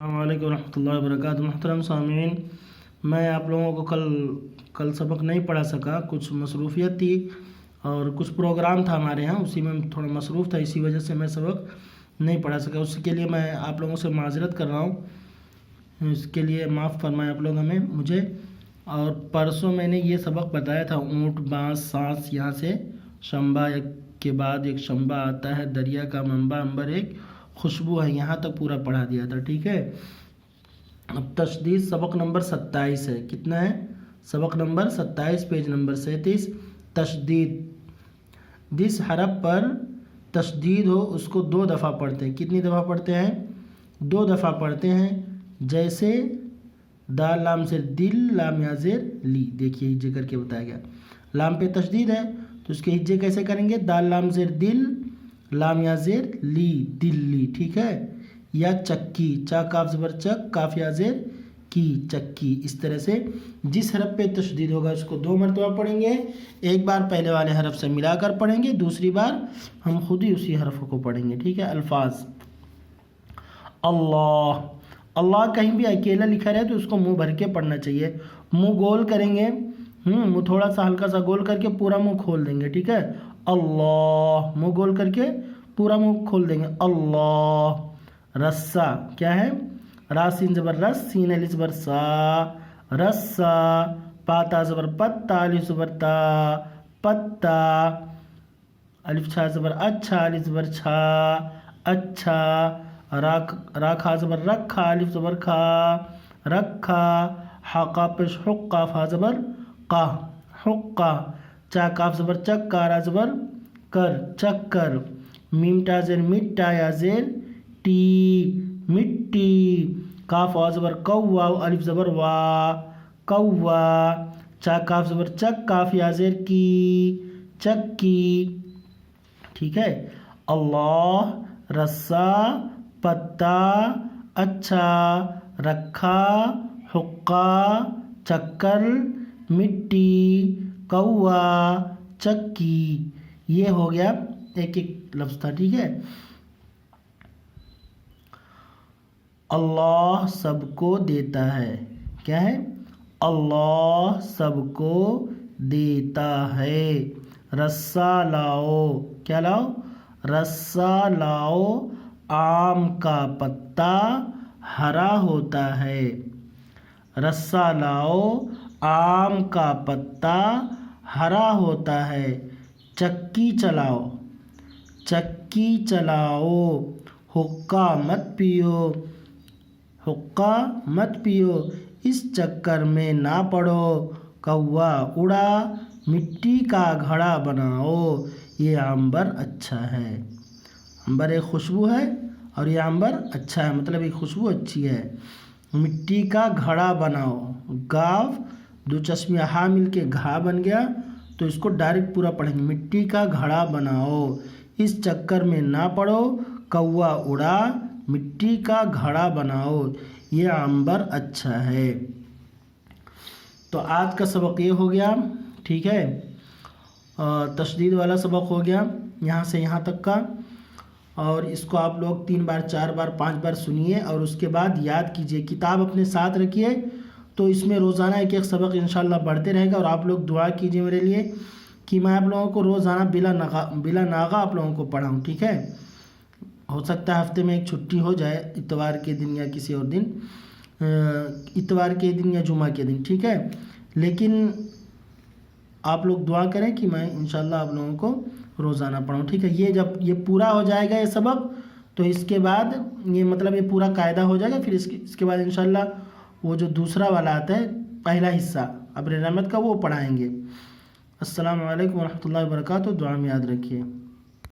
السلام علیکم ورحمۃ اللہ وبرکاتہ۔ محترم سامعین، میں آپ لوگوں کو کل سبق نہیں پڑھا سکا، کچھ مصروفیت تھی اور کچھ پروگرام تھا ہمارے ہاں، اسی میں تھوڑا مصروف تھا، اسی وجہ سے میں سبق نہیں پڑھا سکا۔ اس کے لیے میں آپ لوگوں سے معذرت کر رہا ہوں، اس کے لیے معاف فرمائیں آپ لوگ ہمیں مجھے۔ اور پرسوں میں نے یہ سبق بتایا تھا، اونٹ بانس سانس، یہاں سے شنبہ کے بعد ایک شنبہ آتا ہے، دریا کا منبع عنبر ایک خوشبو ہے، یہاں تک پورا پڑھا دیا تھا، ٹھیک ہے۔ اب تشدید سبق نمبر 27 ہے، کتنا ہے؟ سبق نمبر 27 پیج نمبر 37۔ تشدید، جس حرف پر تشدید ہو اس کو 2 دفعہ پڑھتے ہیں۔ کتنی دفعہ پڑھتے ہیں؟ 2 دفعہ پڑھتے ہیں۔ جیسے دال لام زیر دل، لام یا زیر لی، دیکھیے ہجے کر کے بتایا گیا۔ لام پہ تشدید ہے تو اس کے ہجے کیسے کریں گے؟ دال لام زیر دل، لام یا زیر لی، دلی، ٹھیک ہے۔ یا چکی، چا کاف زبر چک، کاف یا زیر کی، چکی۔ اس طرح سے جس حرف پہ تشدید ہوگا اس کو 2 مرتبہ پڑھیں گے، ایک بار پہلے والے حرف سے ملا کر پڑھیں گے، دوسری بار ہم خود ہی اسی حرف کو پڑھیں گے، ٹھیک ہے۔ الفاظ، اللہ، اللہ کہیں بھی اکیلا لکھا رہے تو اس کو منہ بھر کے پڑھنا چاہیے۔ منہ گول کریں گے، منہ تھوڑا سا ہلکا سا گول کر کے پورا منہ کھول دیں گے، ٹھیک ہے۔ اللہ، منہ گول کر کے پورا منہ کھول دیں گے۔ اللہ، رسا، کیا ہے؟ را سین زبر رس، سین الف زبر سا، رسا۔ پا تا زبر پت، تا الف زبر تا، پتا۔ الف چھا زبر اچھا، الف زبر چھا، اچھا۔ را کھا زبر رکھ، کھا الف زبر کھا، رکھا۔ حا قاف پیش حق، قاف ہا زبر قا، حقا۔ چا کاف زبر چک، کارا زبر کر، چکر۔ میم ٹا زیر مٹ، ٹا یا زیر ٹی، مٹی۔ کاف وا زبر کو، واو الف زبر وا، کوا۔ چا کاف زبر چک، کاف یا زیر کی، چکی، ٹھیک ہے۔ اللہ، رسا، پتا، اچھا، رکھا، حقا، چکر، مٹی، کوا، چکی۔ یہ ہو گیا ایک ایک لفظ تھا، ٹھیک ہے۔ اللہ سب کو دیتا ہے، کیا ہے؟ اللہ سب کو دیتا ہے۔ رسا لاؤ، کیا لاؤ؟ رسا لاؤ، آم کا پتا ہرا ہوتا ہے۔ رسا لاؤ، آم کا پتا ہرا ہوتا ہے۔ چکی چلاؤ، چکی چلاؤ۔ حقہ مت پیو، حقہ مت پیو، اس چکر میں نہ پڑو۔ کوا اڑا، مٹی کا گھڑا بناؤ، یہ عنبر اچھا ہے۔ عنبر ایک خوشبو ہے اور یہ عنبر اچھا ہے، مطلب ایک خوشبو اچھی ہے۔ مٹی کا گھڑا بناؤ، گاف دو چشمہ ہا مل کے گھا بن گیا تو اس کو ڈائریکٹ پورا پڑھیں گے۔ مٹی کا گھڑا بناؤ، اس چکر میں نہ پڑو۔ کوا اڑا، مٹی کا گھڑا بناؤ، یہ عنبر اچھا ہے۔ تو آج کا سبق یہ ہو گیا، ٹھیک ہے۔ تشدید والا سبق ہو گیا یہاں سے یہاں تک کا، اور اس کو آپ لوگ 3 بار 4 بار 5 بار سنیے اور اس کے بعد یاد کیجیے۔ کتاب اپنے ساتھ رکھیے تو اس میں روزانہ ایک ایک سبق انشاءاللہ بڑھتے رہے گا، اور آپ لوگ دعا کیجیے میرے لیے کہ میں آپ لوگوں کو روزانہ بلا ناغہ آپ لوگوں کو پڑھاؤں، ٹھیک ہے۔ ہو سکتا ہے ہفتے میں ایک چھٹی ہو جائے، اتوار کے دن یا کسی اور دن، اتوار کے دن یا جمعہ کے دن، ٹھیک ہے، لیکن آپ لوگ دعا کریں کہ میں انشاءاللہ آپ لوگوں کو روزانہ پڑھاؤں، ٹھیک ہے۔ یہ جب یہ پورا ہو جائے گا یہ سبق تو اس کے بعد یہ مطلب یہ پورا قاعدہ ہو جائے گا، پھر اس کے بعد انشاءاللہ وہ جو دوسرا والا آتا ہے پہلا حصہ ابر رحمت کا، وہ پڑھائیں گے۔ السلام علیکم ورحمۃ اللہ وبرکاتہ، دعا میں یاد رکھیے۔